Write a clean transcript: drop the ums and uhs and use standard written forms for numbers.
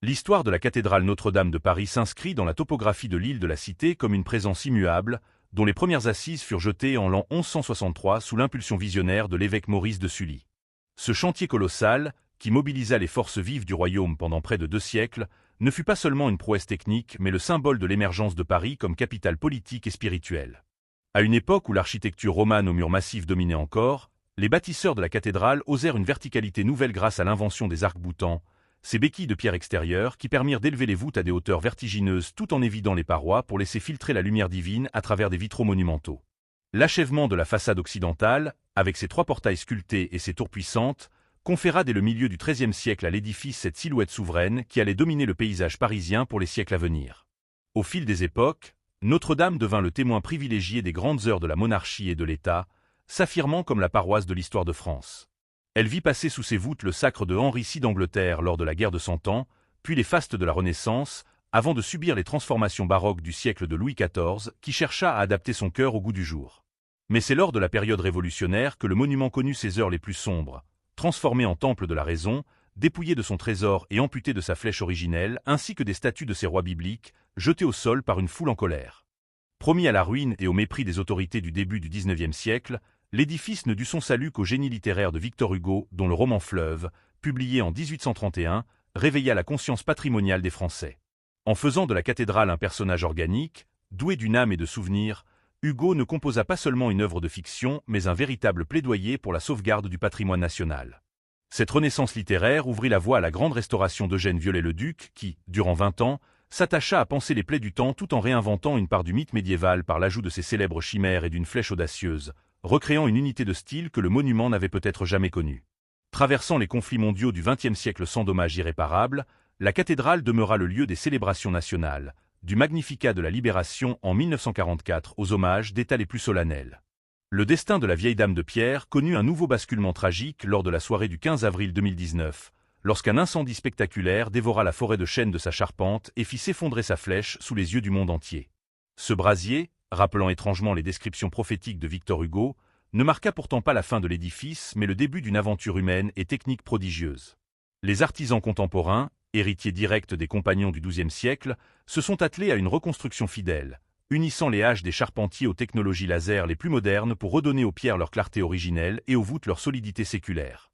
L'histoire de la cathédrale Notre-Dame de Paris s'inscrit dans la topographie de l'île de la Cité comme une présence immuable, dont les premières assises furent jetées en l'an 1163 sous l'impulsion visionnaire de l'évêque Maurice de Sully. Ce chantier colossal, qui mobilisa les forces vives du royaume pendant près de 2 siècles, ne fut pas seulement une prouesse technique mais le symbole de l'émergence de Paris comme capitale politique et spirituelle. À une époque où l'architecture romane aux murs massifs dominait encore, les bâtisseurs de la cathédrale osèrent une verticalité nouvelle grâce à l'invention des arcs-boutants, ces béquilles de pierre extérieure qui permirent d'élever les voûtes à des hauteurs vertigineuses tout en évidant les parois pour laisser filtrer la lumière divine à travers des vitraux monumentaux. L'achèvement de la façade occidentale, avec ses 3 portails sculptés et ses tours puissantes, conféra dès le milieu du XIIIe siècle à l'édifice cette silhouette souveraine qui allait dominer le paysage parisien pour les siècles à venir. Au fil des époques, Notre-Dame devint le témoin privilégié des grandes heures de la monarchie et de l'État, s'affirmant comme la paroisse de l'histoire de France. Elle vit passer sous ses voûtes le sacre de Henri VI d'Angleterre lors de la guerre de Cent Ans, puis les fastes de la Renaissance, avant de subir les transformations baroques du siècle de Louis XIV qui chercha à adapter son cœur au goût du jour. Mais c'est lors de la période révolutionnaire que le monument connut ses heures les plus sombres, transformé en temple de la raison, dépouillé de son trésor et amputé de sa flèche originelle, ainsi que des statues de ses rois bibliques, jetés au sol par une foule en colère. Promis à la ruine et au mépris des autorités du début du XIXe siècle, l'édifice ne dut son salut qu'au génie littéraire de Victor Hugo, dont le roman Fleuve, publié en 1831, réveilla la conscience patrimoniale des Français. En faisant de la cathédrale un personnage organique, doué d'une âme et de souvenirs, Hugo ne composa pas seulement une œuvre de fiction, mais un véritable plaidoyer pour la sauvegarde du patrimoine national. Cette renaissance littéraire ouvrit la voie à la grande restauration d'Eugène Viollet-le-Duc qui, durant 20 ans, s'attacha à panser les plaies du temps tout en réinventant une part du mythe médiéval par l'ajout de ses célèbres chimères et d'une flèche audacieuse, recréant une unité de style que le monument n'avait peut-être jamais connue. Traversant les conflits mondiaux du XXe siècle sans dommages irréparables, la cathédrale demeura le lieu des célébrations nationales, du Magnificat de la Libération en 1944 aux hommages d'État les plus solennels. Le destin de la vieille dame de pierre connut un nouveau basculement tragique lors de la soirée du 15 avril 2019, lorsqu'un incendie spectaculaire dévora la forêt de chênes de sa charpente et fit s'effondrer sa flèche sous les yeux du monde entier. Ce brasier, rappelant étrangement les descriptions prophétiques de Victor Hugo, ne marqua pourtant pas la fin de l'édifice mais le début d'une aventure humaine et technique prodigieuse. Les artisans contemporains, héritiers directs des compagnons du XIIe siècle, se sont attelés à une reconstruction fidèle, unissant les haches des charpentiers aux technologies laser les plus modernes pour redonner aux pierres leur clarté originelle et aux voûtes leur solidité séculaire.